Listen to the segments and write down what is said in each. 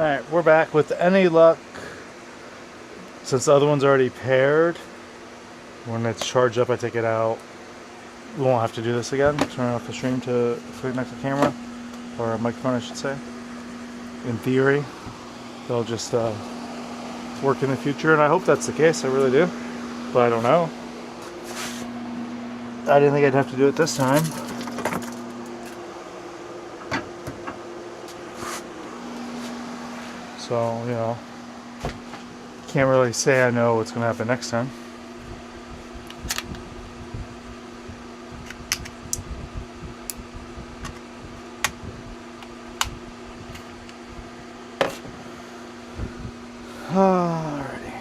Alright, we're back with any luck. Since the other one's already paired, when it's charged up I take it out. We won't have to do this again. Turn off the stream to connect the camera, or a microphone I should say. In theory, they'll just work in the future, and I hope that's the case, I really do. But I don't know. I didn't think I'd have to do it this time. So, you know, can't really say I know what's going to happen next time. Alrighty.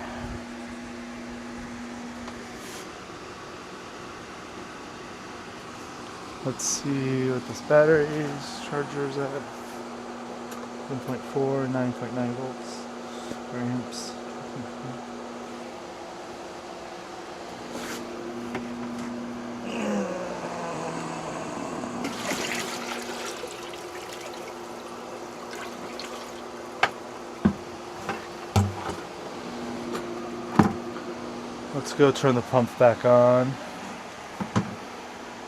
Let's see what this battery's charger's at. 1.4, 9.9 volts. Amps. Let's go turn the pump back on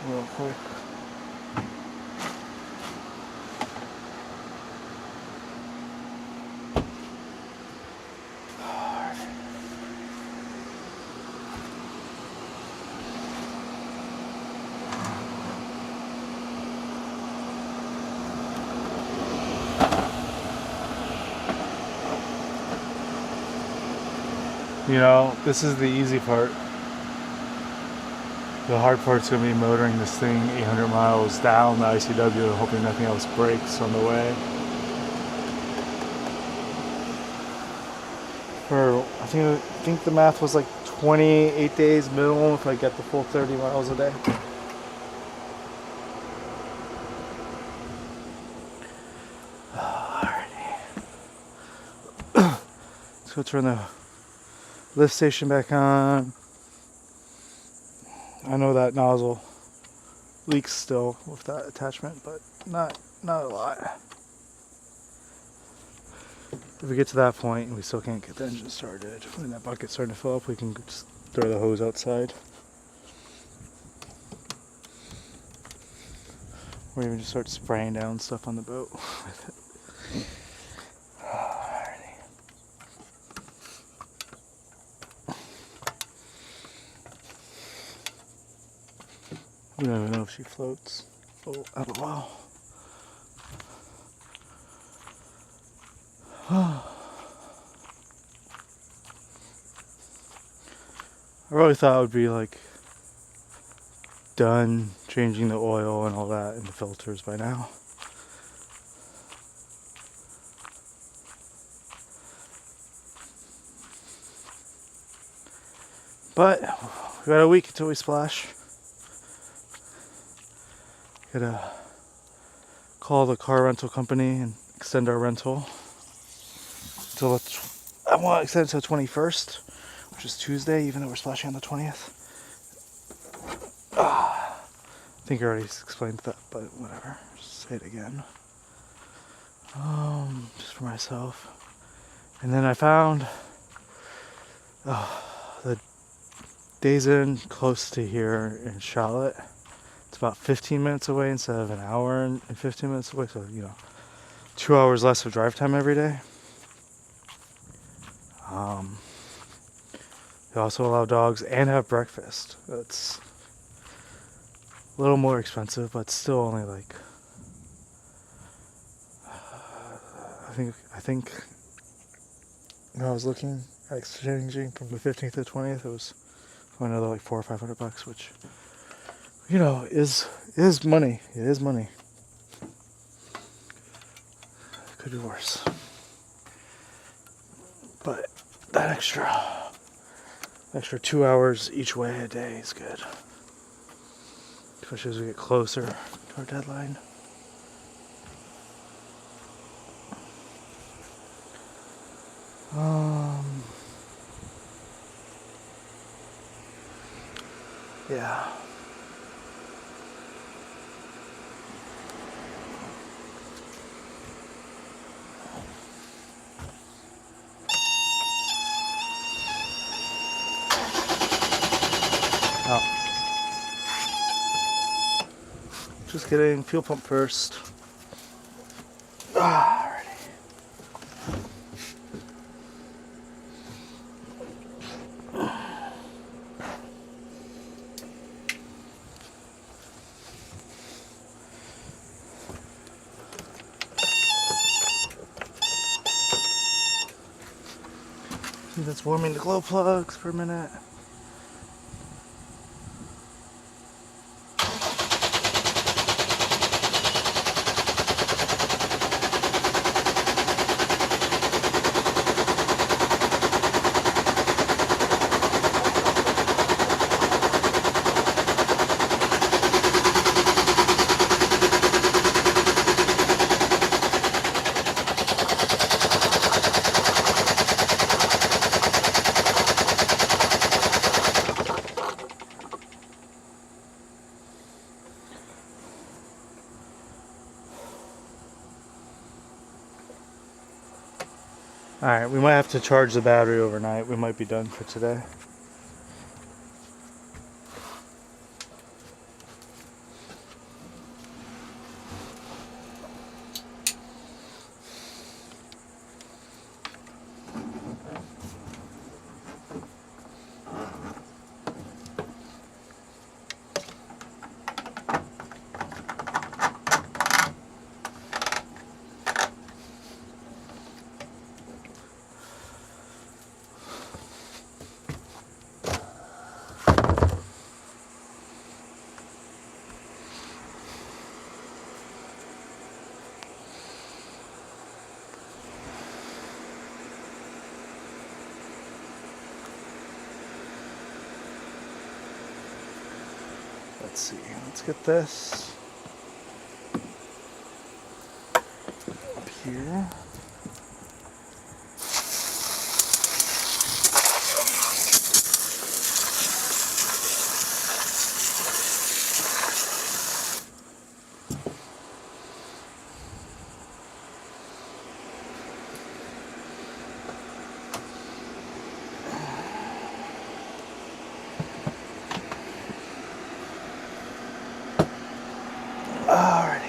real quick. You know, this is the easy part. The hard part's going to be motoring this thing 800 miles down the ICW, hoping nothing else breaks on the way. I think the math was like 28 days minimum if I get the full 30 miles a day. Alrighty. Let's go turn the lift station back on. I know that nozzle leaks still with that attachment, but not a lot. If we get to that point and we still can't get the engine started, when that bucket's starting to fill up, we can just throw the hose outside. Or even just start spraying down stuff on the boat with it. We don't even know if she floats. Oh, out of a while. I really thought I would be like done changing the oil and all that and the filters by now. But we got a week until we splash. Gotta call the car rental company and extend our rental until I want to extend it to the 21st, which is Tuesday, even though we're splashing on the 20th. I think I already explained that, but whatever. Just say it again. Just for myself. And then I found the Days Inn close to here in Charlotte. It's about 15 minutes away instead of an hour and 15 minutes away. So, you know, 2 hours less of drive time every day. They also allow dogs and have breakfast. It's a little more expensive, but still only like, I think when I was looking at exchanging from the 15th to the 20th, it was another like $400 or $500, which, you know, is money. It is money. It could be worse. But that extra 2 hours each way a day is good. Especially as we get closer to our deadline. Yeah. getting fuel pump first. Alrighty. See, that's warming the glow plugs for a minute. Alright, we might have to charge the battery overnight. We might be done for today. Let's see, let's get this up here. Alrighty.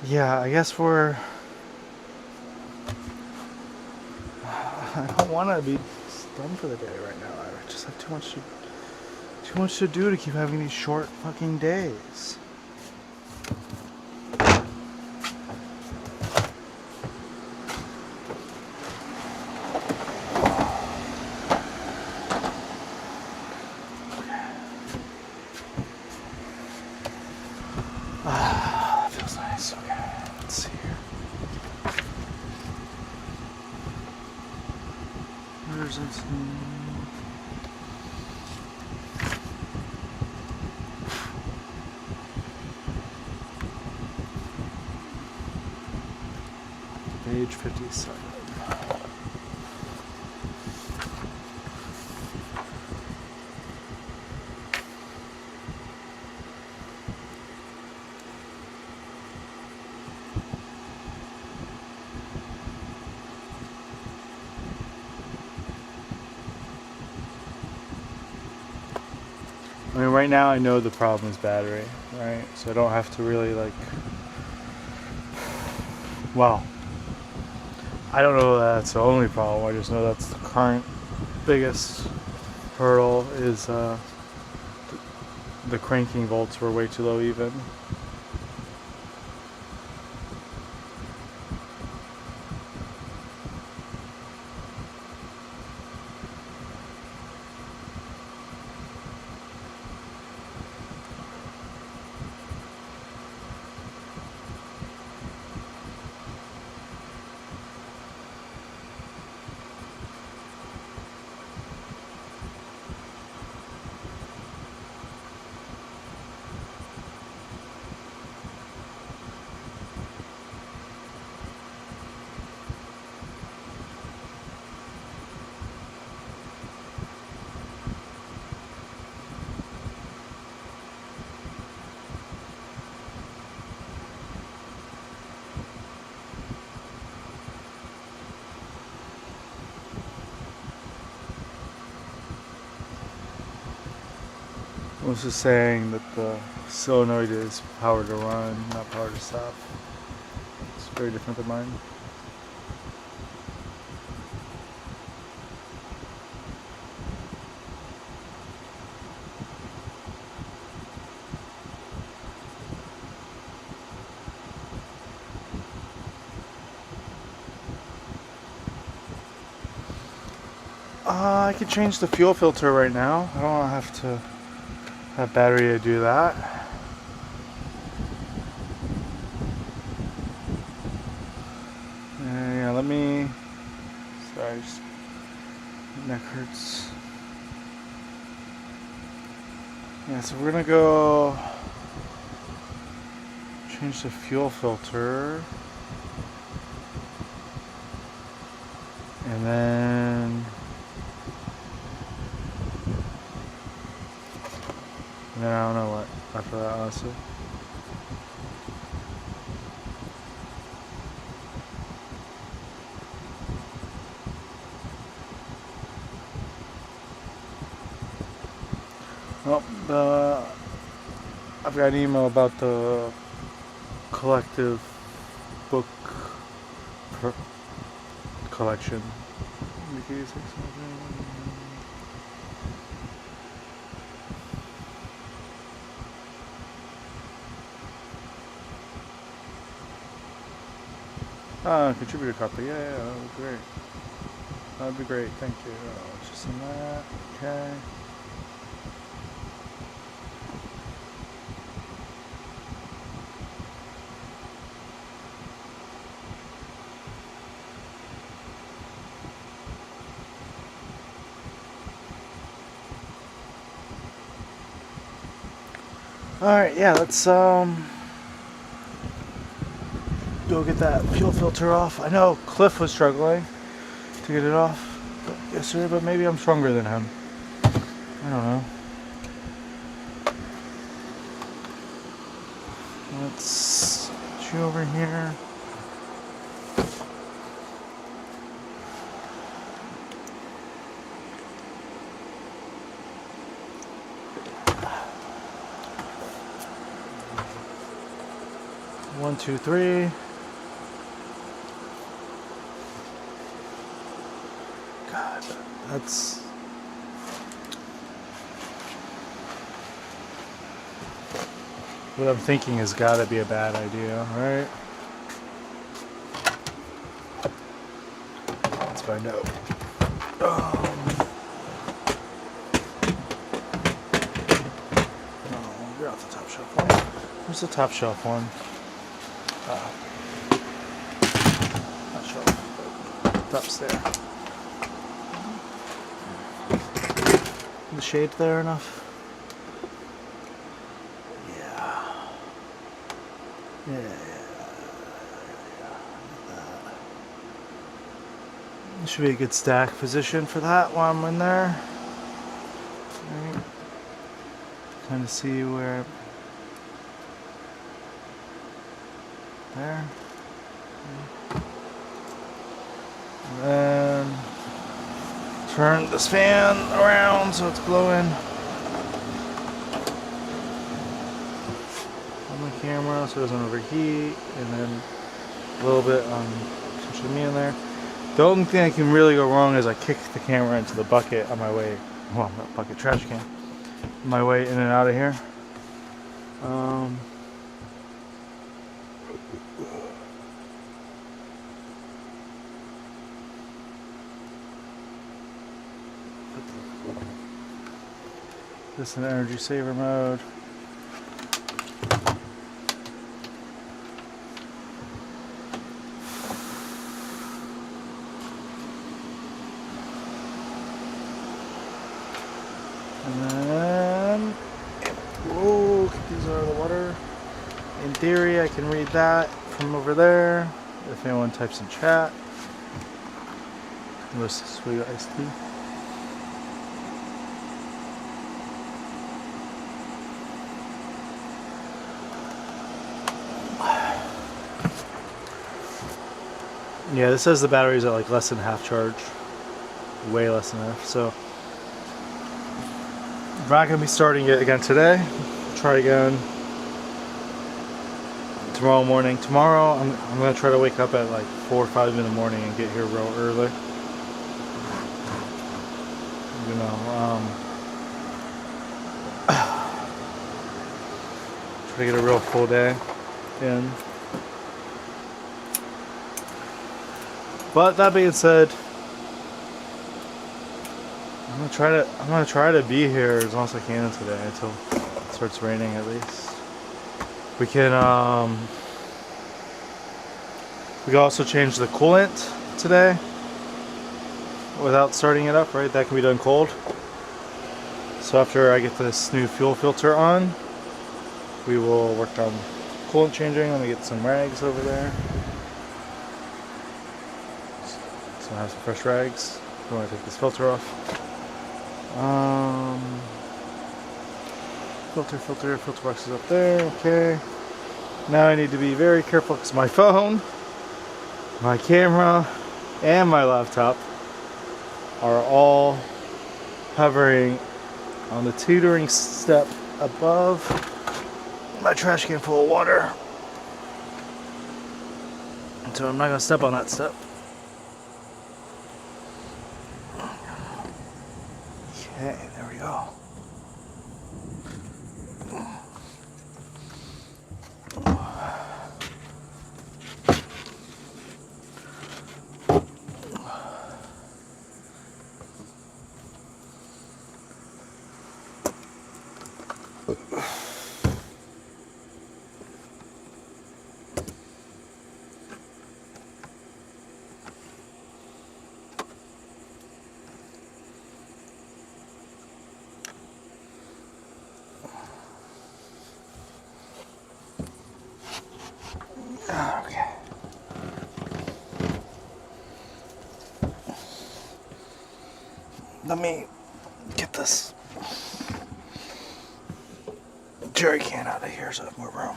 Yeah, I guess I don't want to be done for the day right now. I just have too much to do to keep having these short fucking days. That feels nice. Okay, let's see here. Where's it? Page 57. I mean, right now I know the problem is battery, right? So I don't have to really well, I don't know that that's the only problem. I just know that's the current biggest hurdle is the cranking volts were way too low even. I was just saying that the solenoid is power to run, not power to stop. It's very different than mine. I could change the fuel filter right now. I don't have to have battery to do that. Yeah, let me. Sorry, just, my neck hurts. Yeah, so we're gonna go change the fuel filter, and then. I don't know what after that, honestly. Well, I've got an email about the collective book collection. Contributor copy. Yeah, that would be great. That would be great. Thank you. Just in that. Okay. All right. Yeah. Let's go get that fuel filter off. I know Cliff was struggling to get it off yesterday, but maybe I'm stronger than him. I don't know. Let's get you over here. One, two, three. God, that's. What I'm thinking has got to be a bad idea, right? Let's find out. Oh, get off the top shelf one. Where's the top shelf one? Not shelf, but top's there. The shade there enough? Yeah. This should be a good stack position for that while I'm in there. Right. Kind of see where. There. And then turn this fan around so it's blowing on the camera so it doesn't overheat, and then a little bit on pushing me in there. The only thing that can really go wrong is I kick the camera into the bucket on my way, well, not bucket, trash can, on my way in and out of here. This is an energy saver mode. And then, whoa, get these out of the water. In theory, I can read that from over there. If anyone types in chat. This is for your iced tea. Yeah, this says the batteries are like less than half charge. Way less than half, so I'm not gonna be starting it again today. Try again tomorrow morning. Tomorrow I'm gonna try to wake up at like 4 or 5 in the morning and get here real early. You know, try to get a real full day in. But that being said, I'm gonna try to be here as long as I can today until it starts raining at least. We can also change the coolant today without starting it up, right? That can be done cold. So after I get this new fuel filter on, we will work on coolant changing. Let me get some rags over there. So I have some fresh rags. I want to take this filter off. Filter box is up there. Okay. Now I need to be very careful because my phone, my camera, and my laptop are all hovering on the teetering step above my trash can full of water. So I'm not going to step on that step. Okay, there we go. Okay. Let me get this jerry can out of here so I have more room.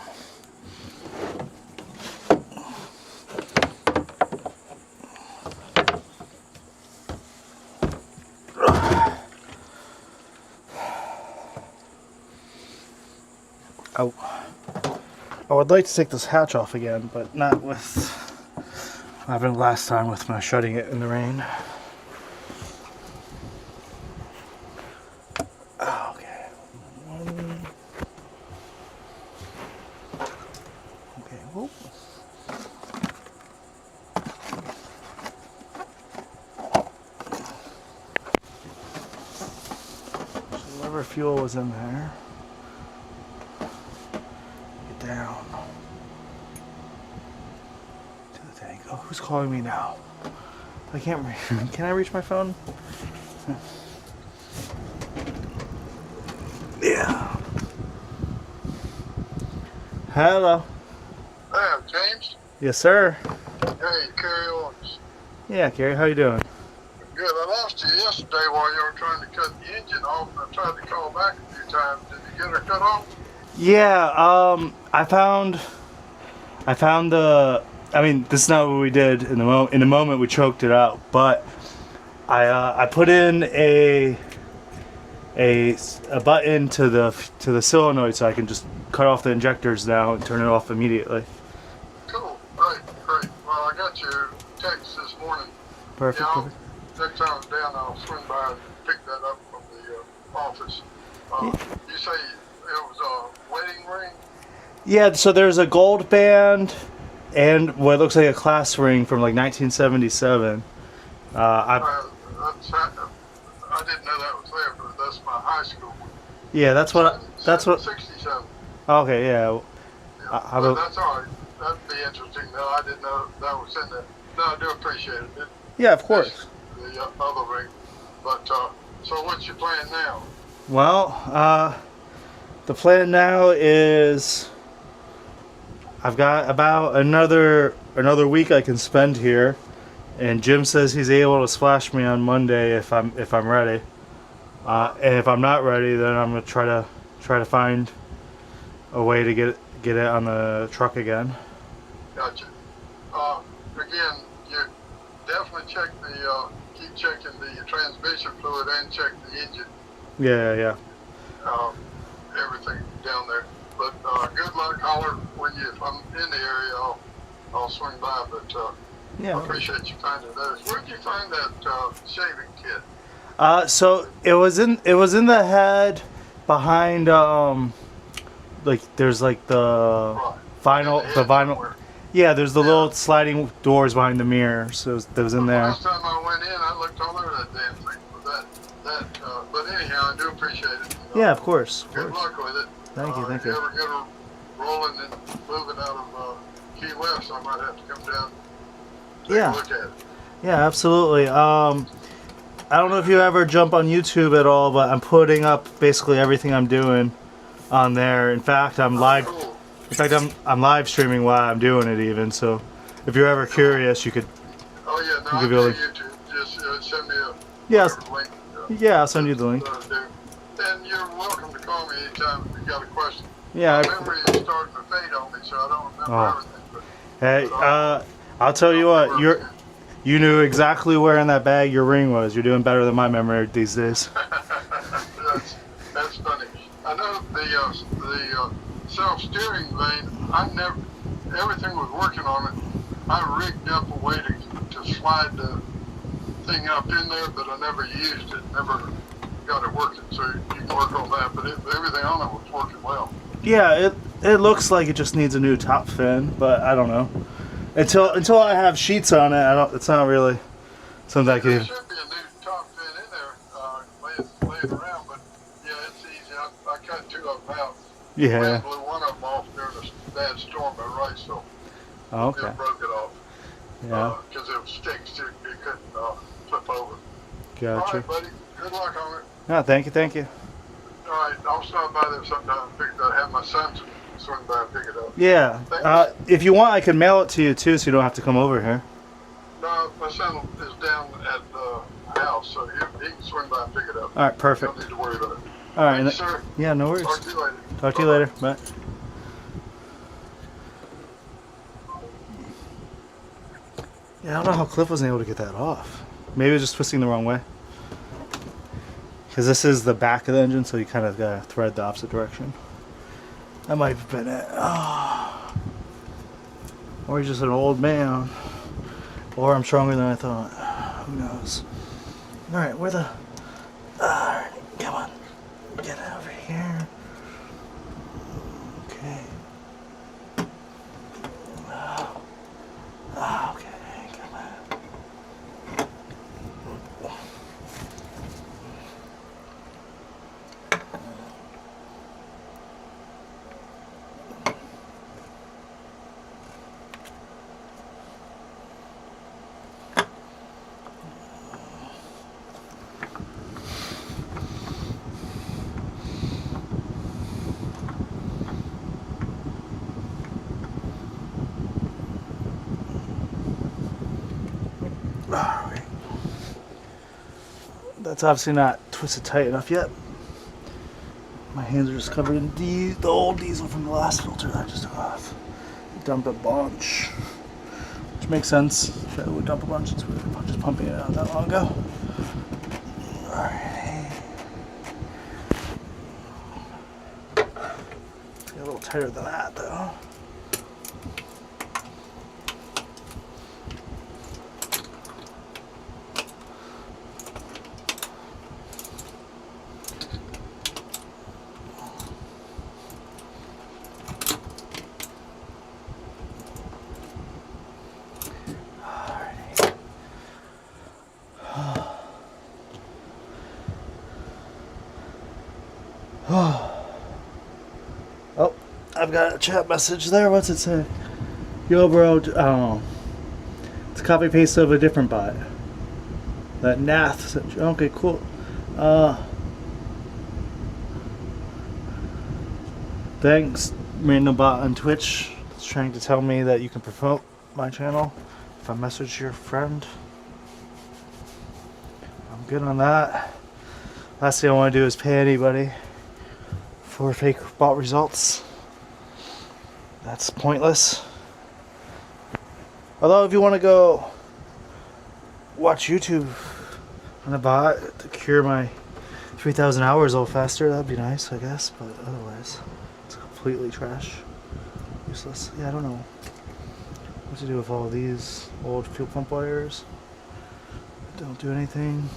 Oh. I would like to take this hatch off again, but not with what happened last time with my shutting it in the rain. Okay. Okay. Whoop. So whatever fuel was in there. Down to the tank. Oh, who's calling me now? I can't reach. Can I reach my phone? Yeah. Hello. Hey, James. Yes, sir. Hey, Carrie Owens. Yeah, Carrie, how you doing? Good. I lost you yesterday while you were trying to cut the engine off, and I tried to call back a few times. Did you get her cut off? Yeah. I found the. I mean, this is not what we did in the moment we choked it out, but I put in a button to the solenoid so I can just cut off the injectors now and turn it off immediately. Cool. Great. Well, I got your text this morning. Perfect. Yeah, Perfect. next time I'm down, I'll swing by and pick that up from the office. You say it was a wedding ring? Yeah, so there's a gold band and what looks like a class ring from like 1977. I didn't know that was there, but that's my high school one. Yeah, that's what. 67. Okay, yeah. Yeah, but that's all right. That'd be interesting. No, I didn't know that was in there. No, I do appreciate it. Yeah, of course. The other ring. But, so what's your plan now? Well, the plan now is I've got about another week I can spend here, and Jim says he's able to splash me on Monday if I'm ready. And if I'm not ready, then I'm gonna try to find a way to get it on the truck again. Gotcha. Again, you definitely keep checking the transmission fluid and check the engine. Yeah. everything down there. But good luck. Holler when if I'm in the area, I'll swing by. But Yeah. I appreciate you finding those. Where'd you find that shaving kit? So it was in the head behind like there's like the Right. the vinyl. Somewhere. Yeah, there's the Yeah. little sliding doors behind the mirror. So that was in there. Last time I went in, I looked all over that damn thing for that. But anyhow, I do appreciate it. Yeah, of course. Of Good course. luck with it. Thank you, thank If you you. ever get her rolling and moving out of Key West, I might have to come down and take Yeah. a look at it. Yeah, absolutely. I don't know if you ever jump on YouTube at all, but I'm putting up basically everything I'm doing on there. In fact, I'm live. Cool. In fact, I'm live streaming while I'm doing it even. So, if you're ever curious, you could. Oh yeah, no, You I could do be like- YouTube. Just send me a Yes. whatever link. Yeah, I'll send you the link. And you're welcome to call me anytime if you got a question. Yeah. My memory is starting to fade on me, so I don't remember everything. But Hey, I'll tell you what. You knew exactly where in that bag your ring was. You're doing better than my memory these days. that's funny. I know the self-steering vane. Everything was working on it. I rigged up a way to slide the thing up in there, but I never used it. Never got it working. So you can work on that. But everything on it was working well. Yeah, it looks like it just needs a new top fin, but I don't know. Until I have sheets on it, it's not really something I can There even. should be a new top fin in there laying around, but yeah, it's easy. I cut two of them out. Yeah. Wind blew one of them off during a bad storm at Wrightsville. Oh, okay. It broke it off. Yeah. Because it was sticks, it couldn't flip over. All Gotcha. right, buddy. Good luck on it. Yeah. Thank you. Thank you. All right, I'll stop by there sometime and have my son swing by and pick it up. Yeah. If you want, I can mail it to you too, so you don't have to come over here. No, my son is down at the house, so he can swing by and pick it up. All right. You Perfect. don't need to worry about it. All right. Thank you, sir. Yeah. No worries. Talk to you later. Talk to you later. Bye. Yeah, I don't know how Cliff wasn't able to get that off. Maybe it was just twisting the wrong way. Because this is the back of the engine, so you kind of gotta thread the opposite direction. That might have been it. Oh. Or he's just an old man. Or I'm stronger than I thought. Who knows? Alright, where the... Alright, come on. Get over here. Okay. Okay, come on. Alright. That's obviously not twisted tight enough yet. My hands are just covered in the old diesel from the last filter that I just took off. Dumped a bunch. Which makes sense. That would dump a bunch since we were just pumping it out that long ago. Alright. Get a little tighter than that though. Oh, I've got a chat message there. What's it say? Yo, bro. It's a copy paste of a different bot. That Nath. Okay, cool. Thanks, random bot on Twitch. It's trying to tell me that you can promote my channel if I message your friend. I'm good on that. Last thing I want to do is pay anybody for fake bot results. That's pointless. Although if you want to go watch YouTube on a bot to cure my 3,000 hours all faster, that'd be nice, I guess, but otherwise, it's completely trash. Useless. Yeah, I don't know what to do with all these old fuel pump wires. Don't do anything.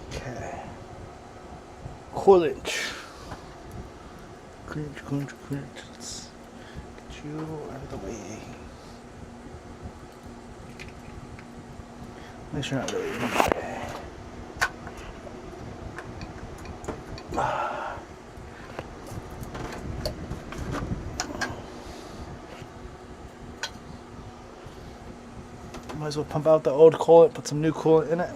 Okay. Coolant. Coolant. Let's get you out of the way. At least you're not really in the way. Might as well pump out the old coolant, put some new coolant in it.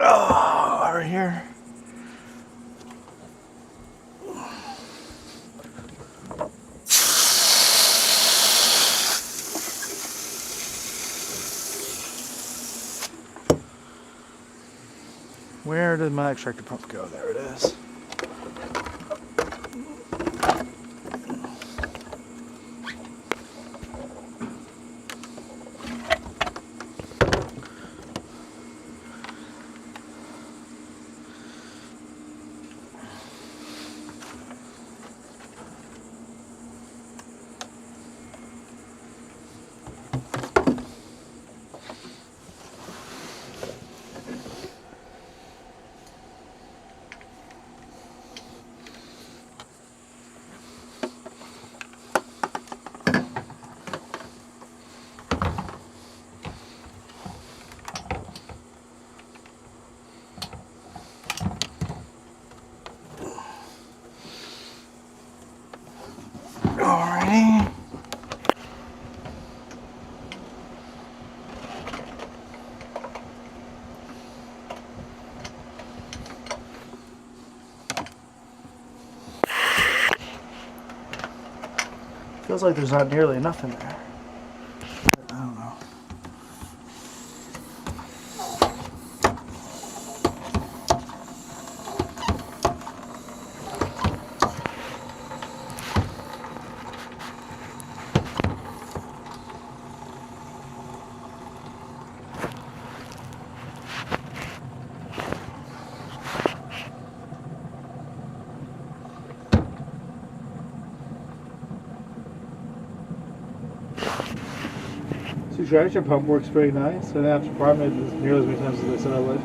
Oh, right here. Where did my extractor pump go? There it is. Alrighty. Feels like there's not nearly enough in there. I don't know. The extraction pump works pretty nice, and after farming it nearly as many times as I said I would.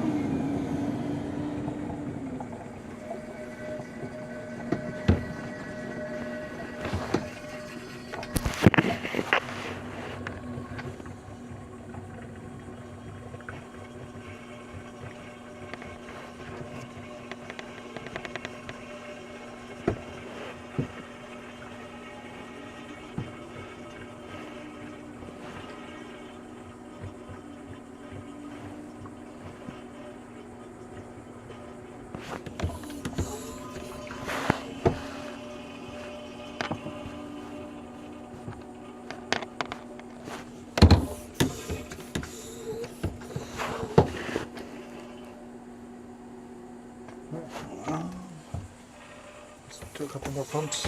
Let's do a couple more pumps.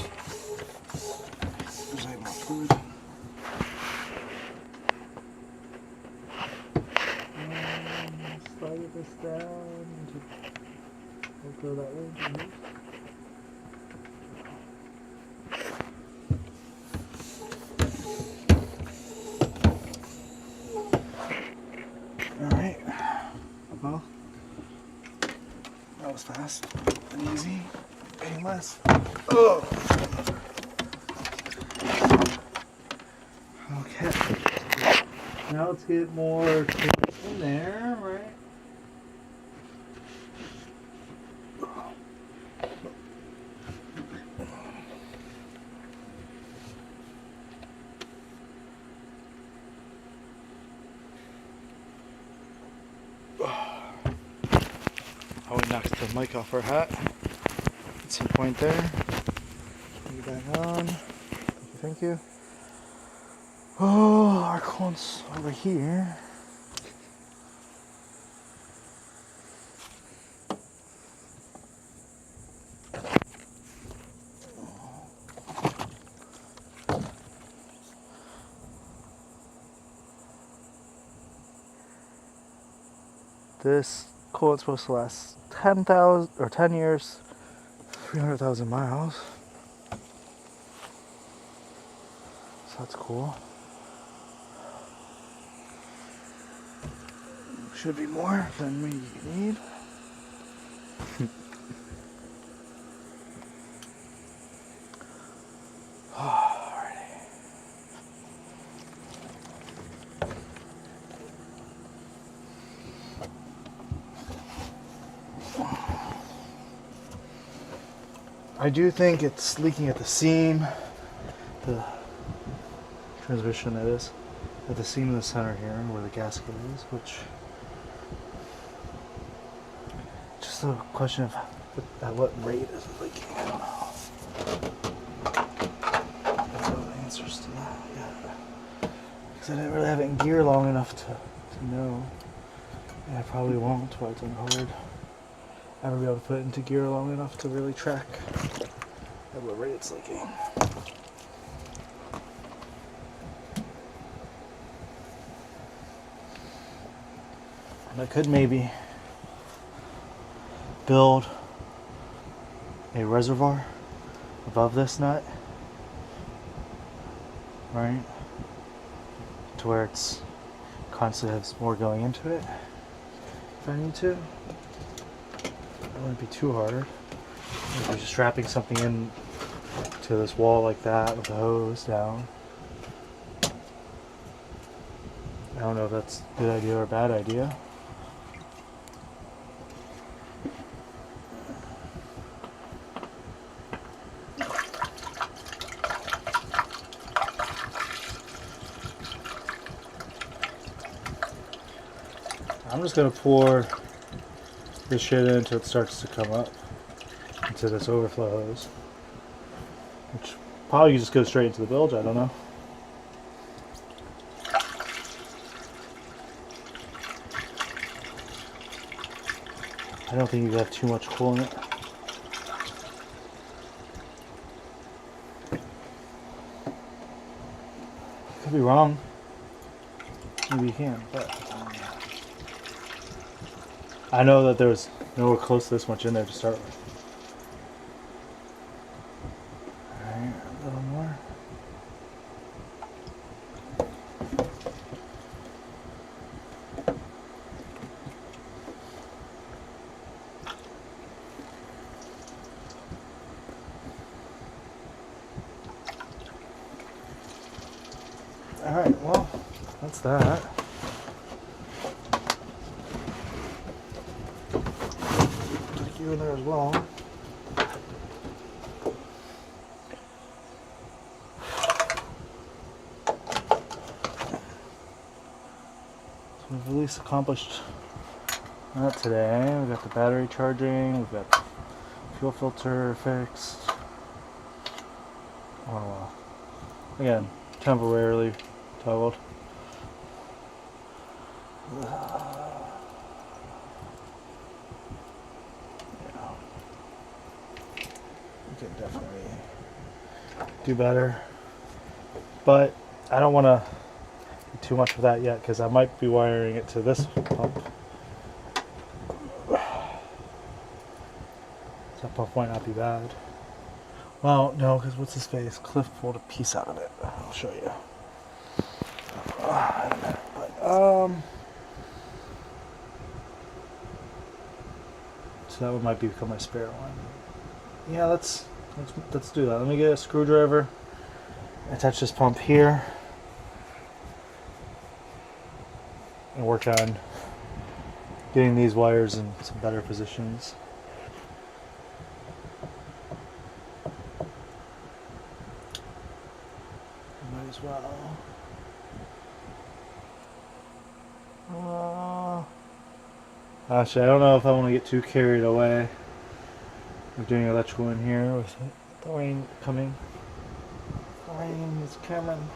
There's any more fluid. Slide this down. We'll go that way. Alright. Well, that was fast and easy. Painless. Oh. Okay. Now let's get more in there, right? Oh, we knocked the mic off our hat at some point there. Bring it back on. Thank you. Oh, our cone's over here. This coil's supposed to last 10,000 or 10 years, 300,000 miles. So that's cool. Should be more than we need. I do think it's leaking at the seam, the transmission that is, at the seam in the center here where the gasket is, which just a question of at what rate is it leaking. I don't know. That's all the answers to that yet. Because I didn't really have it in gear long enough to know. And I probably won't while it's on hold. Ever be able to put it into gear long enough to really track at what rate it's leaking. And I could maybe build a reservoir above this nut, right? To where it's constantly has more going into it if I need to. It wouldn't be too hard. If you're just strapping something in to this wall like that with a hose down. I don't know if that's a good idea or a bad idea. I'm just gonna pour this shit in until it starts to come up into this overflow hose, which probably just goes straight into the bilge. I don't know. I don't think you have too much cool in it. Could be wrong. Maybe you can, but I know that there's nowhere close to this much in there to start with. Alright, a little more. Alright, well, that's that. Stick you in there as well. So we've at least accomplished that today. We've got the battery charging, we've got the fuel filter fixed. Oh well. Again, temporarily toggled. Yeah. We can definitely do better. But I don't want to do too much of that yet because I might be wiring it to this pump. That pump might not be bad. Well, no, because what's his face? Cliff pulled a piece out of it. I'll show you. In a minute. But, so that one might become my spare one. Yeah, let's do that. Let me get a screwdriver. Attach this pump here. And work on getting these wires in some better positions. Might as well. Actually, I don't know if I want to get too carried away with doing electrical in here with the rain coming. The rain is coming.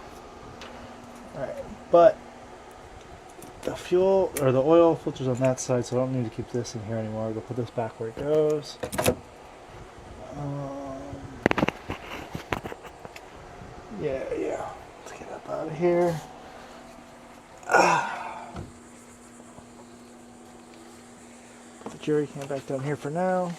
Alright, but the fuel or the oil filter's on that side, so I don't need to keep this in here anymore. I'll go put this back where it goes. Yeah. Let's get up out of here. the jerry can back down here for now.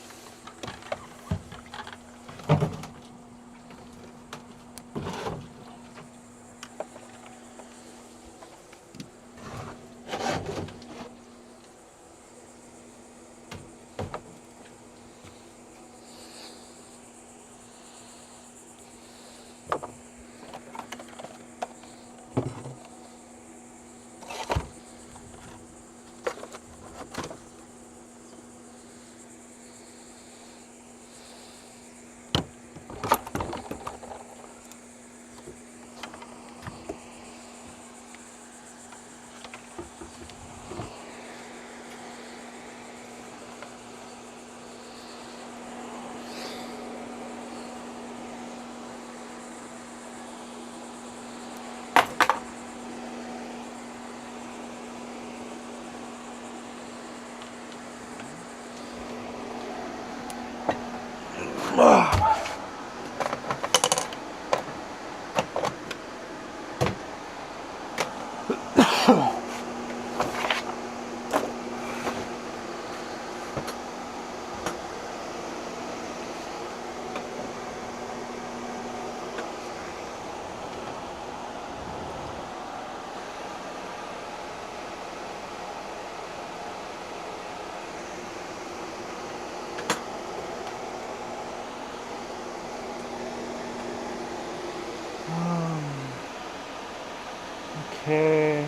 Okay.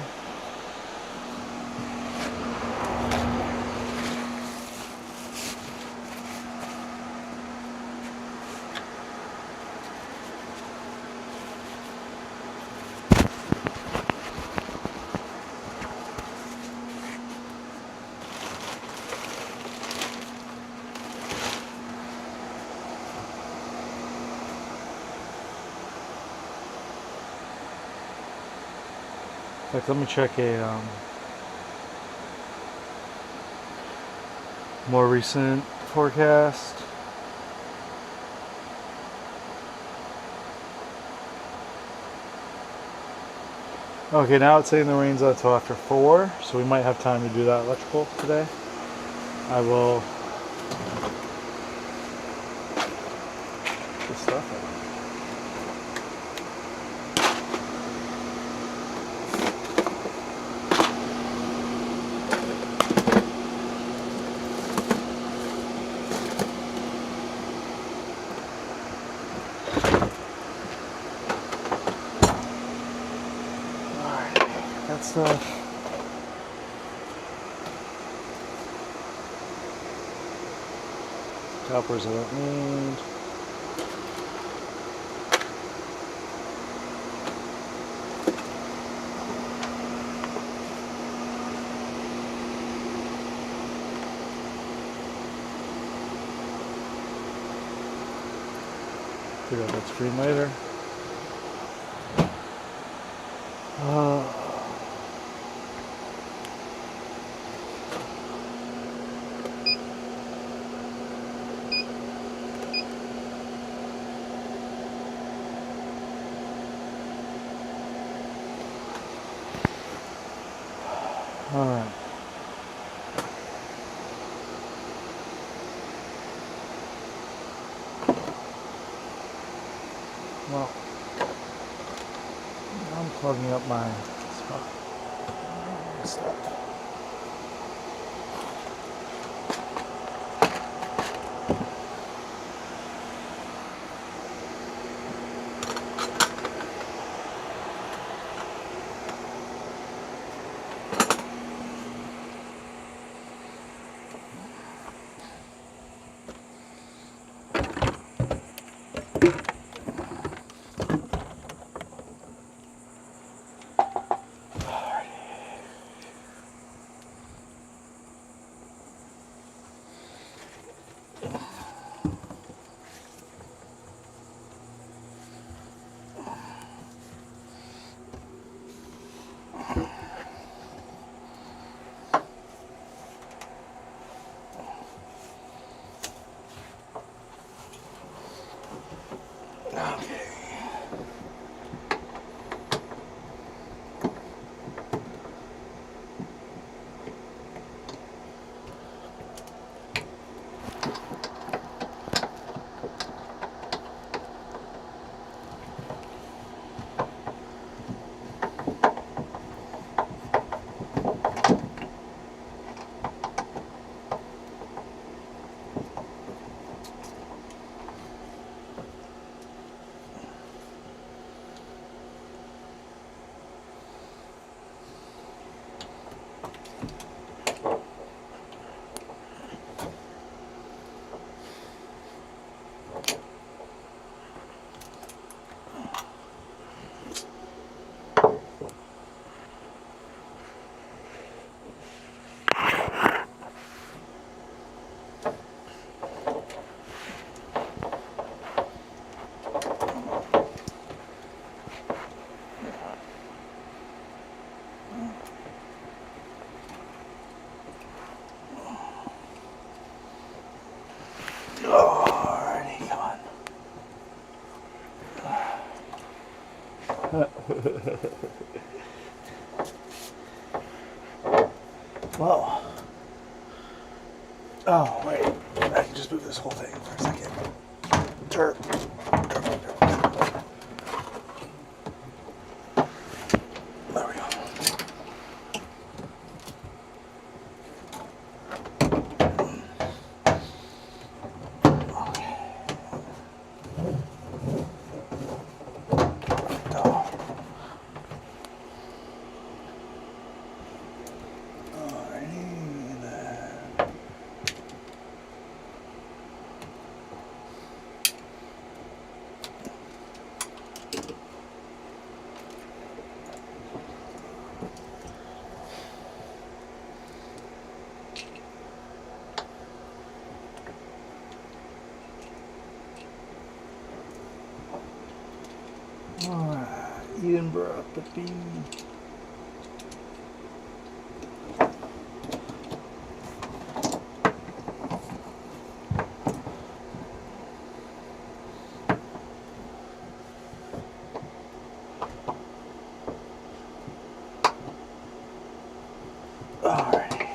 Like, let me check a more recent forecast. Okay, now it's saying the rain's not until after 4, so we might have time to do that electrical today. I will get stuff out. Stuff. Toppers I don't need. Figure out that screen later. Alright. Well, I'm plugging up my spot. Stop. Well. Oh, wait. I can just move this whole thing for a second. Turp. There we go. Edinburgh, but be. Alrighty.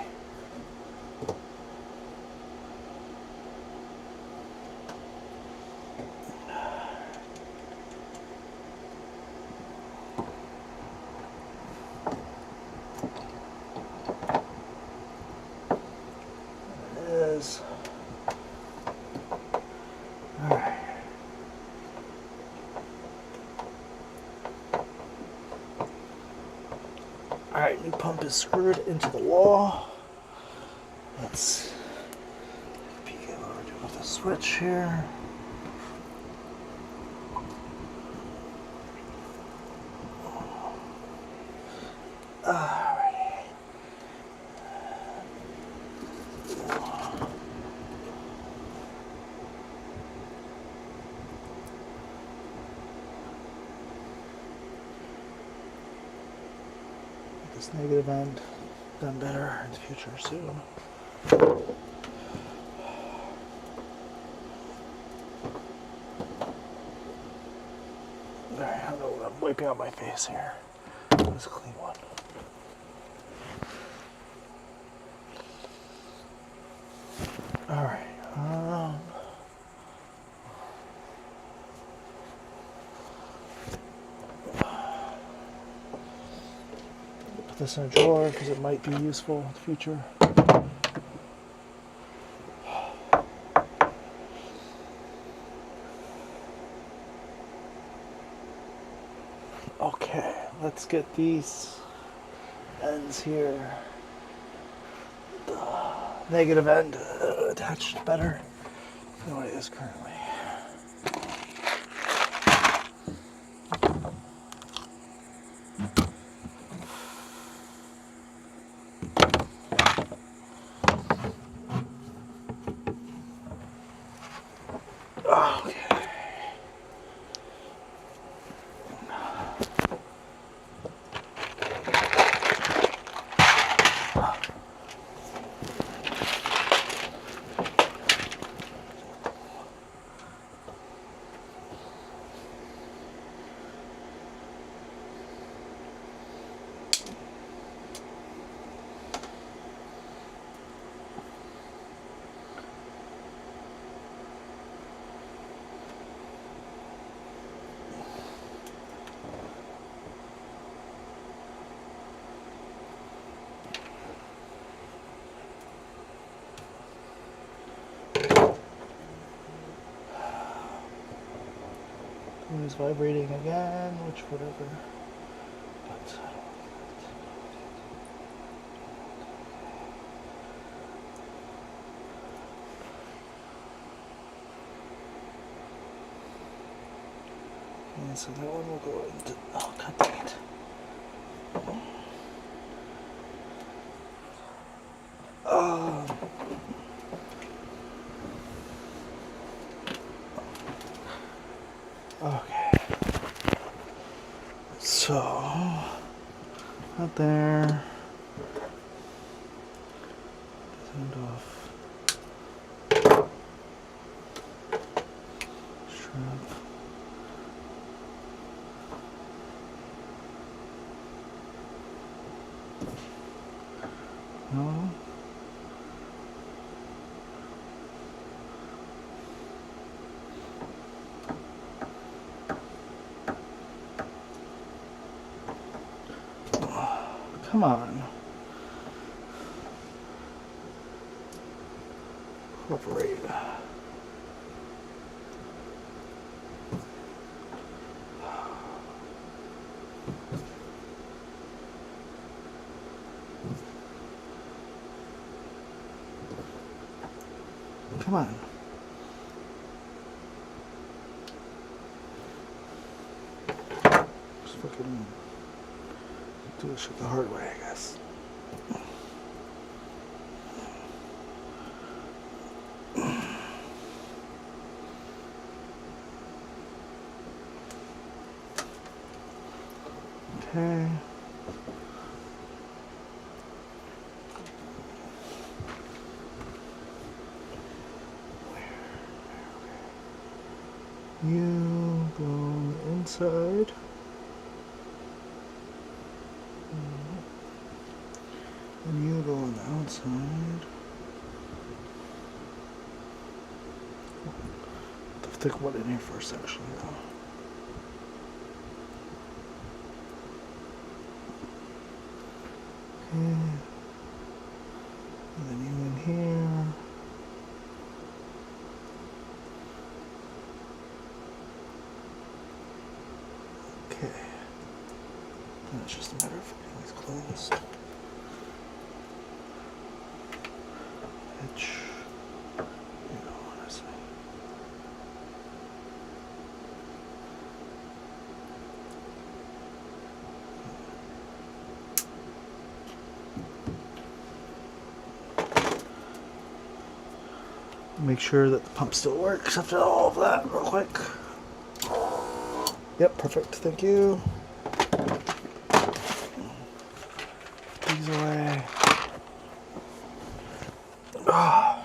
Is. All right. All right, new pump is screwed into the wall. Let's peek at what we're doing with the switch here. This negative end done better in the future soon. Alright, I don't know what I'm wiping out my face here. Let's clean one. Alright, put this in a drawer because it might be useful in the future. Okay, let's get these ends here. The negative end attached better than what it is currently. It is vibrating again, which whatever. But I don't like that. And so that one will go into. Oh, god dang it. Okay. So, out there. End off. Strap. Come on. Incorporate. Come on. Just fucking do this shit the hard way, I guess. Okay. You go on the inside. And you go on the outside. I'll stick one in here first, actually, though. Okay. And then you in here. Okay. Then it's just a matter of getting these closed. Hitch. You know what I say. Make sure that the pump still works after all of that real quick. Yep, perfect. Thank you. These away. Oh.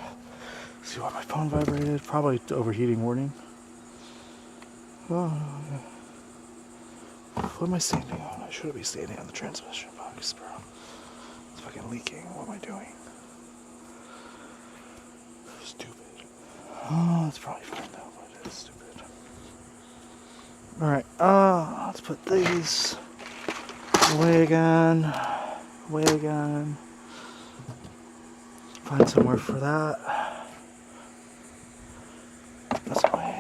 See why my phone vibrated? Probably overheating warning. Oh. What am I standing on? I shouldn't be standing on the transmission box, bro. It's fucking leaking. What am I doing? Stupid. Oh, it's probably fine though, but it's stupid. Alright, let's put these away again. Away again. Find somewhere for that. That's away.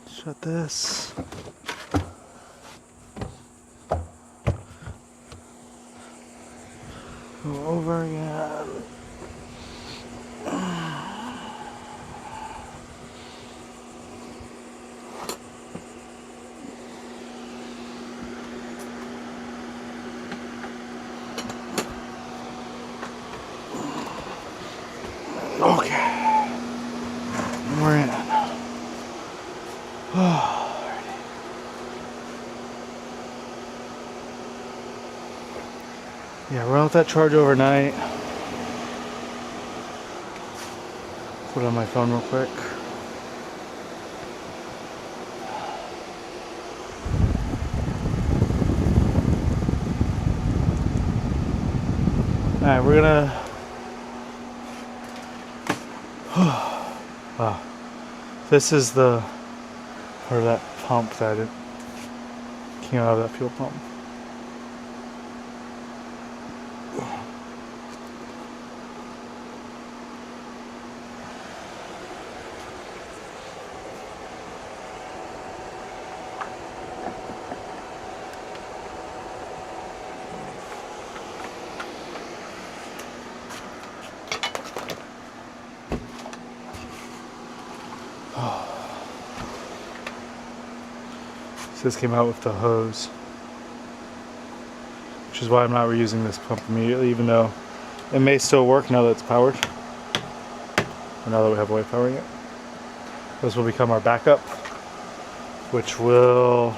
Shut this. Go over again. Okay. We're in. Yeah, run with that charge overnight. Put it on my phone real quick. Alright, we're gonna... Wow. This is the part of that pump that it came out of that fuel pump. So this came out with the hose, which is why I'm not reusing this pump immediately, even though it may still work now that it's powered, or now that we have a way of powering it. This will become our backup, which will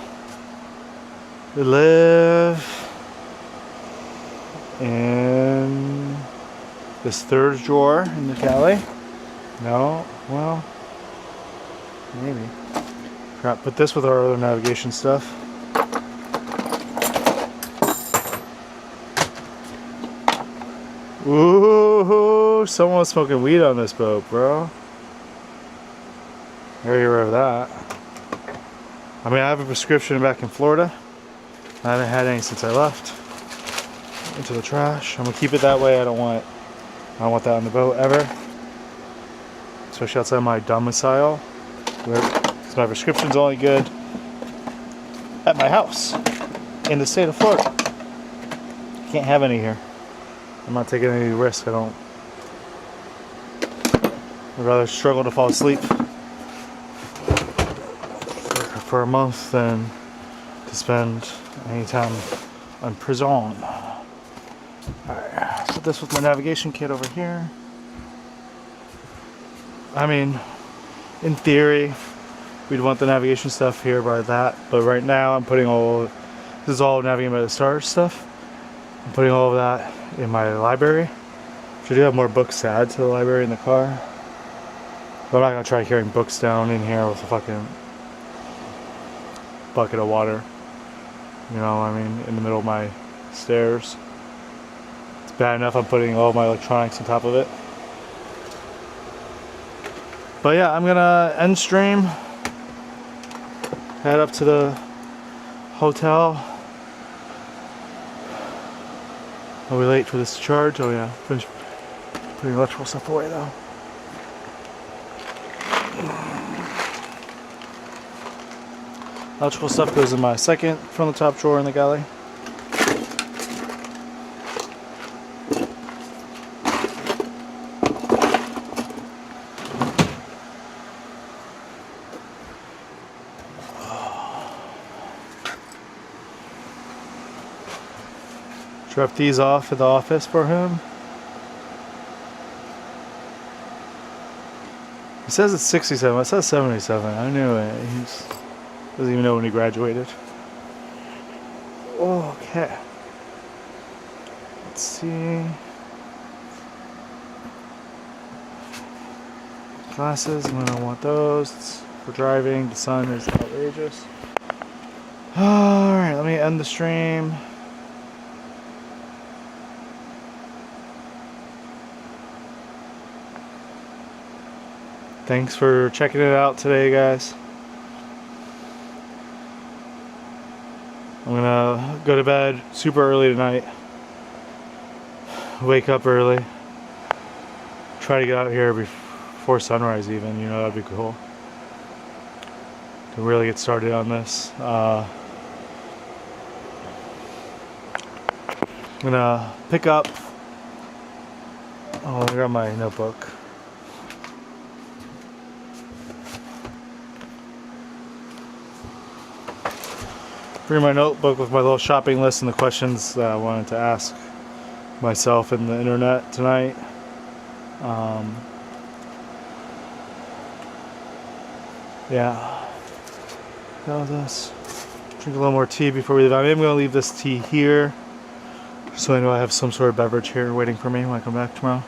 live in this third drawer in the galley. No, well, maybe. Crap, put this with our other navigation stuff. Ooh, someone was smoking weed on this boat, bro. Are you aware of that? I mean, I have a prescription back in Florida. I haven't had any since I left. Into the trash. I'm gonna keep it that way. I don't want that on the boat ever. Especially outside my domicile, where my prescription's only good at my house in the state of Florida. Can't have any here. I'm not taking any risk. I'd rather struggle to fall asleep for a month than to spend any time in prison. Alright, put this with my navigation kit over here. I mean, in theory, we'd want the navigation stuff here by that, but right now I'm putting this is all navigating by the stars stuff. I'm putting all of that in my library. I do have more books to add to the library in the car. But I'm not gonna try carrying books down in here with a fucking bucket of water. You know what I mean? In the middle of my stairs. It's bad enough I'm putting all my electronics on top of it. But yeah, I'm gonna end stream. Head up to the hotel. Are we late for this to charge? Oh yeah, finish putting electrical stuff away though. Electrical stuff goes in my second from the top drawer in the galley. Drop these off at the office for him. He says it's 67. It says 77. I knew it. He doesn't even know when he graduated. Okay. Let's see. Glasses. I'm gonna want those. It's for driving. The sun is outrageous. All right. Let me end the stream. Thanks for checking it out today, guys. I'm gonna go to bed super early tonight. Wake up early. Try to get out here before sunrise even, you know, that'd be cool. To really get started on this. I'm gonna pick up. Oh, I got my notebook. Bring my notebook with my little shopping list and the questions that I wanted to ask myself and the internet tonight. Yeah. Got this. Drink a little more tea before we leave. I am going to leave this tea here, so I know I have some sort of beverage here waiting for me when I come back tomorrow.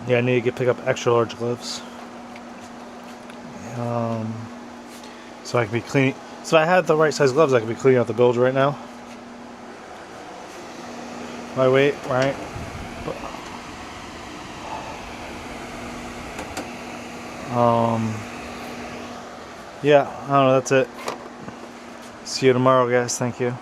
Yeah, I need to pick up extra large gloves. So I can be cleaning. So if I had the right size gloves, I could be cleaning out the bilge right now. My weight, right? Yeah, I don't know, that's it. See you tomorrow, guys. Thank you.